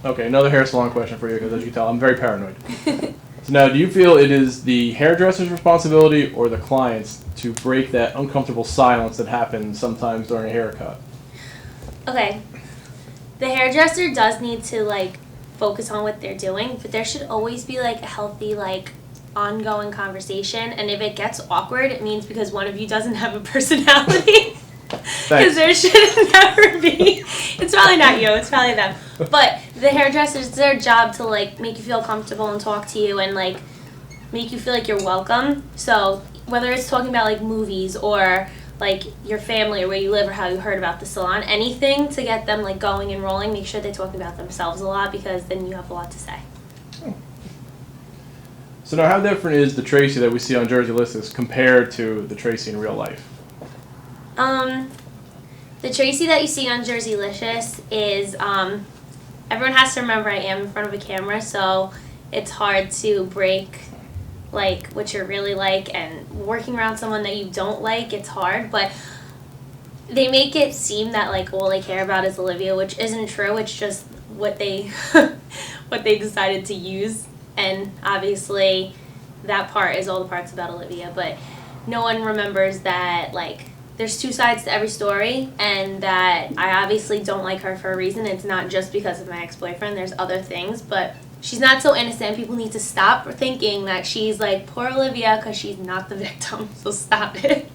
Okay, another hair salon question for you, because as you can tell, I'm very paranoid. So now, do you feel it is the hairdresser's responsibility or the client's to break that uncomfortable silence that happens sometimes during a haircut? Okay. The hairdresser does need to, like, focus on what they're doing, but there should always be, like, a healthy, like, ongoing conversation. And if it gets awkward, it means because one of you doesn't have a personality. Because there should never be. It's probably not you. It's probably them. But the hairdressers, it's their job to, like, make you feel comfortable and talk to you and, like, make you feel like you're welcome. So whether it's talking about, like, movies or, like, your family or where you live or how you heard about the salon, anything to get them, like, going and rolling, make sure they're talking about themselves a lot because then you have a lot to say. So now, how different is the Tracy that we see on Jerseylicious compared to the Tracy in real life? The Tracy that you see on Jerseylicious is, everyone has to remember I am in front of a camera, so it's hard to break, like, what you're really like, and working around someone that you don't like, it's hard, but they make it seem that, like, all they care about is Olivia, which isn't true. It's just what they, what they decided to use, and obviously that part is all the parts about Olivia, but no one remembers that, like, there's two sides to every story, and that I obviously don't like her for a reason. It's not just because of my ex-boyfriend. There's other things, but she's not so innocent. People need to stop thinking that she's like poor Olivia because she's not the victim, so stop it.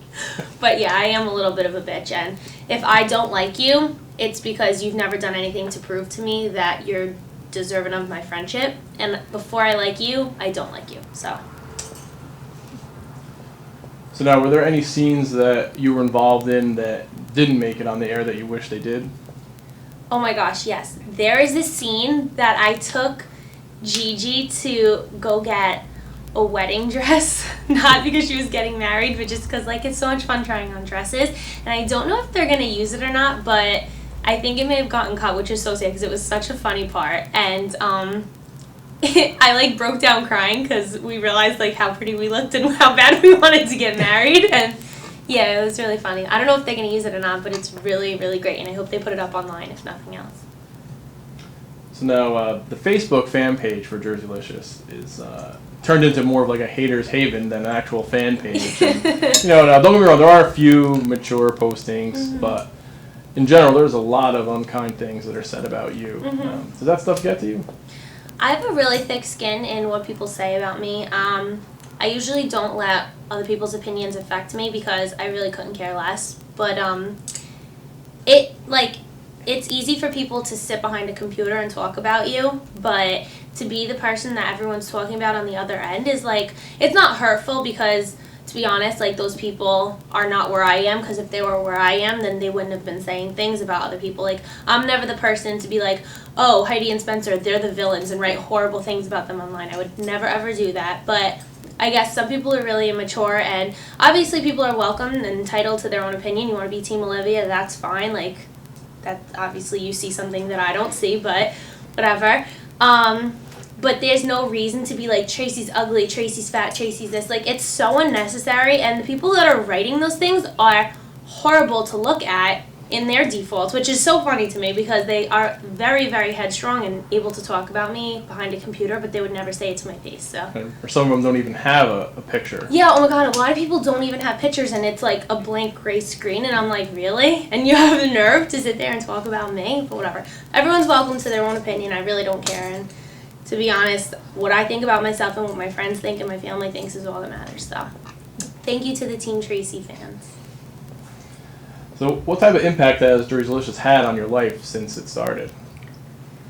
But yeah, I am a little bit of a bitch, and if I don't like you, it's because you've never done anything to prove to me that you're deserving of my friendship, and before I like you, I don't like you, so. So now, were there any scenes that you were involved in that didn't make it on the air that you wish they did? Oh my gosh, yes. There is a scene that I took Gigi to go get a wedding dress, not because she was getting married, but just because, like, it's so much fun trying on dresses, and I don't know if they're going to use it or not, but I think it may have gotten cut, which is so sad because it was such a funny part, and I, like, broke down crying because we realized, like, how pretty we looked and how bad we wanted to get married, and yeah, it was really funny. I don't know if they're going to use it or not, but it's really, really great, and I hope they put it up online, if nothing else. So now, the Facebook fan page for Jerseylicious is turned into more of like a hater's haven than an actual fan page. And, now, don't get me wrong, there are a few mature postings, but in general, there's a lot of unkind things that are said about you. Does that stuff get to you? I have a really thick skin in what people say about me. I usually don't let other people's opinions affect me because I really couldn't care less. But it's easy for people to sit behind a computer and talk about you, but to be the person that everyone's talking about on the other end is, like, it's not hurtful because, to be honest, like, those people are not where I am, because if they were where I am, then they wouldn't have been saying things about other people. Like, I'm never the person to be like, oh, Heidi and Spencer, they're the villains, and write horrible things about them online. I would never, ever do that, but I guess some people are really immature, and obviously people are welcome and entitled to their own opinion. You want to be Team Olivia, that's fine. Like, that obviously you see something that I don't see, but whatever. But there's no reason to be like, Tracy's ugly, Tracy's fat, Tracy's this. Like, it's so unnecessary, and the people that are writing those things are horrible to look at in their defaults, which is so funny to me because they are very, very headstrong and able to talk about me behind a computer, but they would never say it to my face, so. Or some of them don't even have a picture. Yeah, oh my god, a lot of people don't even have pictures, and it's like a blank gray screen, and I'm like, really? And you have the nerve to sit there and talk about me? But whatever. Everyone's welcome to their own opinion. I really don't care, and to be honest, what I think about myself and what my friends think and my family thinks is all that matters, so. Thank you to the Team Tracy fans. So what type of impact has Jerseylicious had on your life since it started?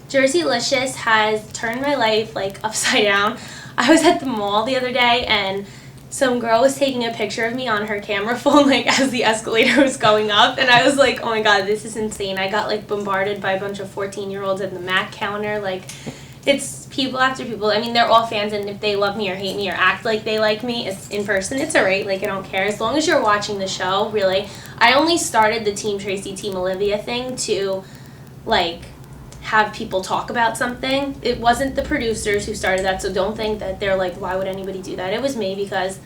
Jerseylicious has turned my life, like, upside down. I was at the mall the other day, and some girl was taking a picture of me on her camera phone, like, as the escalator was going up, and I was like, oh my god, this is insane. I got, like, bombarded by a bunch of 14-year-olds at the Mac counter, like, it's people after people. I mean, they're all fans, and if they love me or hate me or act like they like me, it's in person, it's alright, like, I don't care. As long as you're watching the show, really. I only started the Team Tracy, Team Olivia thing to, like, have people talk about something. It wasn't the producers who started that, so don't think that they're like, why would anybody do that? It was me, because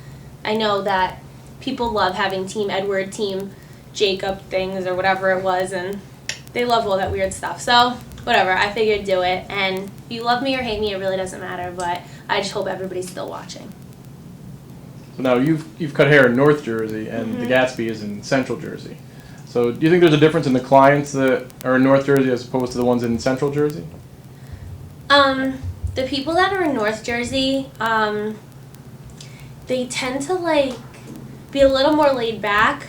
I know that people love having Team Edward, Team Jacob things, or whatever it was, and they love all that weird stuff. So whatever, I figured do it. And if you love me or hate me, it really doesn't matter, but I just hope everybody's still watching. So now you've cut hair in North Jersey, and the Gatsby is in Central Jersey. So do you think there's a difference in the clients that are in North Jersey as opposed to the ones in Central Jersey? The people that are in North Jersey, they tend to like be a little more laid back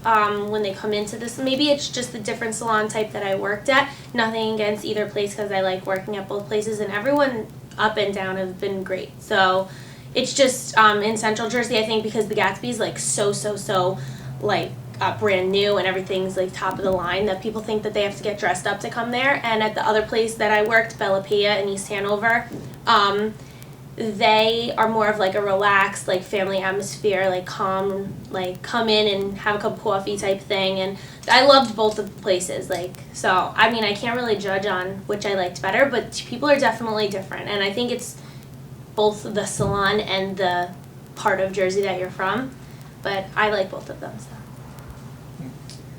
when they come into this. Maybe it's just the different salon type that I worked at. Nothing against either place because I like working at both places, and everyone up and down have been great. So it's just in Central Jersey, I think, because the Gatsby is like so like brand new and everything's like top of the line, that people think that they have to get dressed up to come there. And at the other place that I worked, Bella Pia in East Hanover, they are more of like a relaxed, like family atmosphere, like calm, like come in and have a cup of coffee type thing. And I loved both of the places. Like, so I mean, I can't really judge on which I liked better, but people are definitely different. And I think it's both the salon and the part of Jersey that you're from, but I like both of them.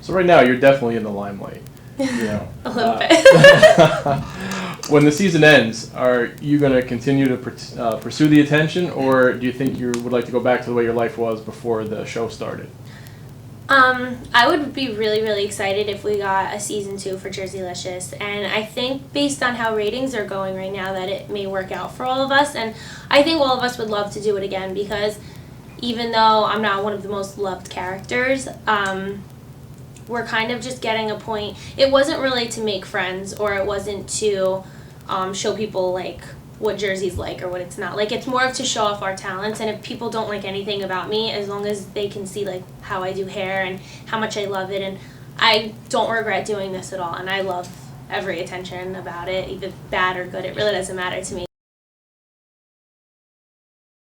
So right now you're definitely in the limelight. You know, A little bit. When the season ends, are you going to continue to pursue the attention, or do you think you would like to go back to the way your life was before the show started? I would be really excited if we got a season 2 for Jerseylicious, and I think based on how ratings are going right now that it may work out for all of us, and I think all of us would love to do it again, because even though I'm not one of the most loved characters, we're kind of just getting a point. It wasn't really to make friends, or it wasn't to show people like what Jersey's like or what it's not. Like, it's more of to show off our talents, and if people don't like anything about me, as long as they can see like how I do hair and how much I love it, and I don't regret doing this at all, and I love every attention about it, either bad or good. It really doesn't matter to me.